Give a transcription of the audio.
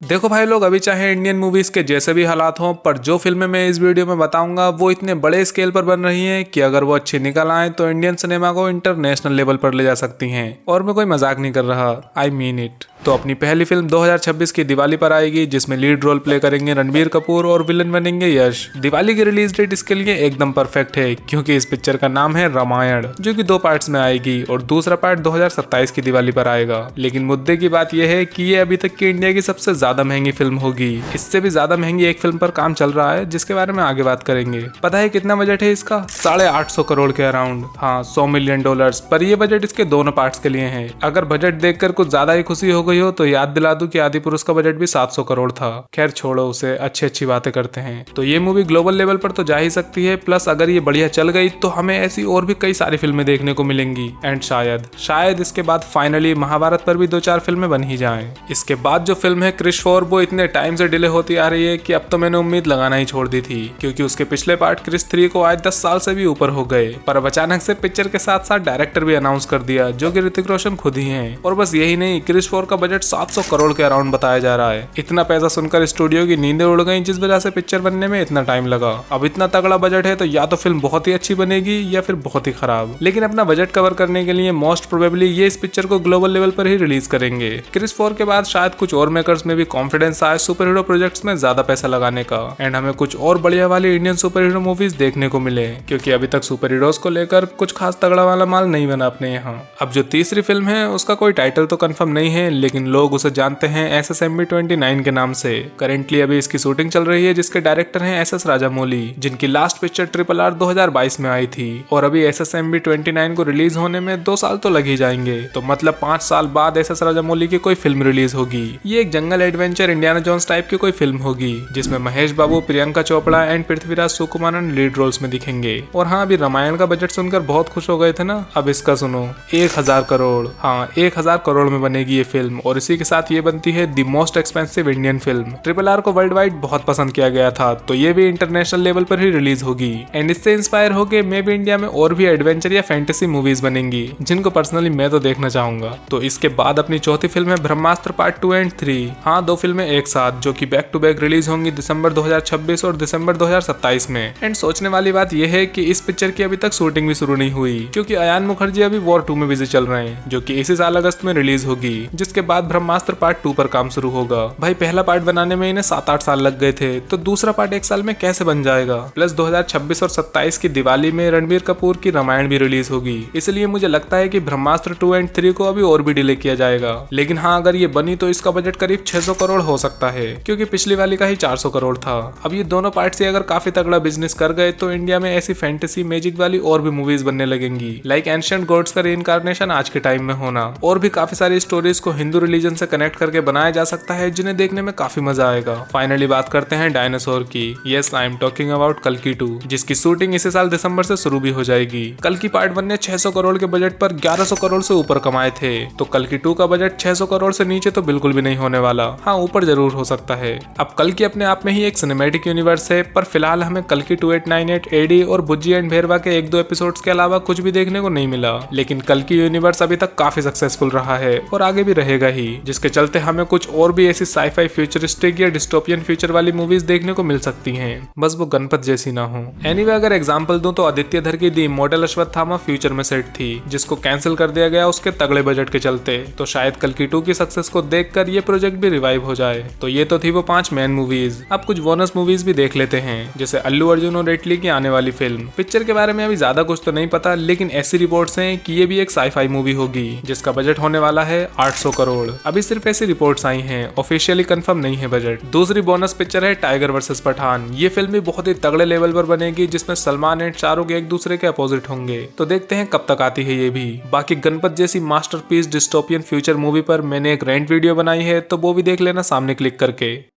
देखो भाई लोग, अभी चाहे इंडियन मूवीज के जैसे भी हालात हों, पर जो फिल्में मैं इस वीडियो में बताऊंगा वो इतने बड़े स्केल पर बन रही हैं कि अगर वो अच्छी निकल आए तो इंडियन सिनेमा को इंटरनेशनल लेवल पर ले जा सकती हैं। और मैं कोई मजाक नहीं कर रहा, आई मीन इट। तो अपनी पहली फिल्म 2026 की दिवाली पर आएगी, जिसमें लीड रोल प्ले करेंगे रणबीर कपूर और विलन बनेंगे यश। दिवाली की रिलीज डेट इसके लिए एकदम परफेक्ट है, क्योंकि इस पिक्चर का नाम है रामायण, जो कि 2 पार्ट्स में आएगी और दूसरा पार्ट 2027 की दिवाली पर आएगा। लेकिन मुद्दे की बात यह है कि ये अभी तक की इंडिया की सबसे ज्यादा महंगी फिल्म होगी। इससे भी ज्यादा महंगी एक फिल्म पर काम चल रहा है, जिसके बारे में आगे बात करेंगे। पता है कितना बजट है इसका? 850 करोड़ के अराउंड। हाँ, $100 मिलियन। पर ये बजट इसके दोनों पार्ट्स के लिए है। अगर बजट देखकर कुछ ज्यादा ही खुशी हो गई हो तो याद दिला दूं कि आदि पुरुष का बजट भी 700 करोड़ था। खैर छोड़ो उसे, अच्छी बातें करते हैं। तो ये मूवी ग्लोबल लेवल पर तो जा ही सकती है, प्लस अगर ये बढ़िया चल गई तो हमें ऐसी और भी कई सारी फिल्में देखने को मिलेंगी। एंड शायद इसके बाद फाइनली महाभारत पर भी 2-4 फिल्में बन ही जाएं। इसके बाद जो फिल्म है क्रिश 4, वो इतने टाइम से डिले होती आ रही है कि अब तो मैंने उम्मीद लगाना ही छोड़ दी थी, क्योंकि उसके पिछले पार्ट क्रिश 3 को आज 10 साल से भी ऊपर हो गए। पर अब अचानक से पिक्चर के साथ साथ डायरेक्टर भी अनाउंस कर दिया, जो कि ऋतिक रोशन खुद ही हैं। और बस यही नहीं, क्रिश 4 का बजट 700 करोड़ के अराउंड बताया जा रहा है। इतना पैसा सुनकर स्टूडियो की नींदें उड़ गई, जिस वजह से पिक्चर बनने में इतना टाइम लगा। अब इतना तगड़ा बजट है तो या तो फिल्म बहुत ही अच्छी बनेगी या फिर बहुत ही खराब। लेकिन अपना बजट कवर करने के लिए मोस्ट प्रोबेबली ये इस पिक्चर को ग्लोबल लेवल पर ही रिलीज करेंगे। क्रिश 4 के बाद शायद कुछ और मेकर्स में भी कॉन्फिडेंस आए सुपर हीरो प्रोजेक्ट्स में ज्यादा पैसा लगाने का, एंड हमें कुछ और बढ़िया वाली इंडियन सुपर हीरो मूवीज देखने को मिले, क्योंकि अभी तक सुपर हीरोज को लेकर कुछ खास तगड़ा वाला माल नहीं बना अपने यहाँ। अब जो तीसरी फिल्म है उसका कोई टाइटल तो कंफर्म नहीं है, लेकिन लोग उसे जानते हैं SSMB 29 के नाम से। करेंटली अभी इसकी शूटिंग चल रही है, जिसके डायरेक्टर हैं SS राजामौली, जिनकी लास्ट पिक्चर RRR 2022 में आई थी। और अभी SSMB 29 को रिलीज होने में 2 साल तो लग ही जाएंगे, तो मतलब 5 साल बाद SS राजामौली की कोई फिल्म रिलीज होगी। ये एक जंगल एडवेंचर इंडियाना जोन्स टाइप की कोई फिल्म होगी, जिसमें Mahesh Babu, Priyanka Chopra and Prithviraj Sukumaran lead roles में दिखेंगे। और हाँ, अभी रामायण का बजट सुनकर बहुत खुश हो गए थे ना, अब इसका सुनो, 1000 करोड़। हाँ, 1000 करोड़ में बनेगी ये फिल्म, और इसी के साथ ये बनती है the most expensive Indian film. RRR को वर्ल्ड वाइड बहुत पसंद किया गया था, तो ये भी इंटरनेशनल लेवल पर ही रिलीज होगी। एंड इससे इंस्पायर होकर मे भी इंडिया में और भी एडवेंचर या फैंटेसी मूवीज बनेंगी, जिनको पर्सनली मैं तो देखना चाहूंगा। तो इसके बाद अपनी चौथी फिल्म है ब्रह्मास्त्र पार्ट 2 एंड 3। हाँ, 2 फिल्में एक साथ, जो कि बैक टू बैक रिलीज होंगी दिसंबर 2026 और दिसंबर 2027 में। एंड सोचने वाली बात यह है कि इस पिक्चर की अभी तक शूटिंग भी शुरू नहीं हुई, क्योंकि अयान मुखर्जी अभी वॉर 2 में बिजी चल रहे हैं, जो कि इसी साल अगस्त में रिलीज होगी, जिसके बाद ब्रह्मास्त्र पार्ट 2 पर काम शुरू होगा। भाई, पहला पार्ट बनाने में इन्हें 7-8 साल लग गए थे, तो दूसरा पार्ट 1 साल में कैसे बन जाएगा? प्लस 2026 और 27 की दिवाली में रणबीर कपूर की रामायण भी रिलीज होगी, इसलिए मुझे लगता है कि ब्रह्मास्त्र 2 एंड 3 को अभी और भी डिले किया जाएगा। लेकिन हाँ, अगर ये बनी तो इसका बजट करीब 600 करोड़ हो सकता है, क्योंकि पिछली वाली का ही 400 करोड़ था। अब ये दोनों पार्ट से अगर काफी तगड़ा बिजनेस कर गए तो इंडिया में ऐसी फैंटेसी मैजिक वाली और भी मूवीज बनने लगेंगी, लाइक एंशिएंट गॉड्स का रीइंकार्नेशन आज के टाइम में होना। और भी काफी सारी स्टोरीज को हिंदू रिलीजन से कनेक्ट करके बनाया जा सकता है, जिन्हें देखने में काफी मजा आएगा। फाइनली बात करते हैं डायनासोर की। Yes, I am talking about कल्कि 2, जिसकी शूटिंग इसी साल दिसंबर से शुरू भी हो जाएगी। कल्कि पार्ट 1 ने 600 करोड़ के बजट पर 1100 करोड़ से ऊपर कमाए थे, तो कल्कि 2 का बजट 600 करोड़ से नीचे तो बिल्कुल भी नहीं होने वाला। हाँ, ऊपर जरूर हो सकता है। अब कल्कि अपने आप में ही एक सिनेमैटिक यूनिवर्स है, पर फिलहाल हमें कल्कि 2898 AD और बुज्जी एंड भेरवा के 1-2 एपिसोड्स के अलावा कुछ भी देखने को नहीं मिला। लेकिन कल्कि यूनिवर्स अभी तक काफी सक्सेसफुल रहा है और आगे भी रहेगा ही, जिसके चलते हमें कुछ और भी ऐसी साईफाई फ्यूचरिस्टिक या डिस्टोपियन फ्यूचर वाली मूवीज देखने को मिल सकती हैं, बस वो गणपत जैसी ना हो। एनीवे, अगर एग्जांपल दूं तो आदित्य धर की द इमॉर्टल अश्वत्थामा फ्यूचर में सेट थी, जिसको कैंसिल कर दिया गया उसके तगड़े बजट के चलते। तो शायद कल्कि 2 की सक्सेस को देखकर ये प्रोजेक्ट भी रिवाइव हो जाए। तो ये तो थी वो 5 मेन मूवीज। अब कुछ बोनस मूवीज भी देख लेते हैं, जैसे अल्लू अर्जुन और एटली की आने वाली फिल्म। पिक्चर के बारे में अभी ज्यादा कुछ तो नहीं पता, लेकिन ऐसी रिपोर्ट्स हैं कि ये भी एक साईफाई मूवी होगी, जिसका बजट होने वाला है 800 करोड़। अभी सिर्फ ऐसी रिपोर्ट्स आई हैं, ऑफिशियली कंफर्म नहीं है बजट। दूसरी बोनस पिक्चर है टाइगर वर्सेस पठान। ये फिल्म भी बहुत ही तगड़े लेवल पर बनेगी, जिसमें सलमान एंड शाहरुख एक दूसरे के अपोजिट होंगे। तो देखते हैं कब तक आती है ये भी। बाकी गणपत जैसी मास्टरपीस डिस्टोपियन फ्यूचर मूवी पर मैंने एक रेंट वीडियो बनाई है, तो वो भी देख लेना सामने क्लिक करके।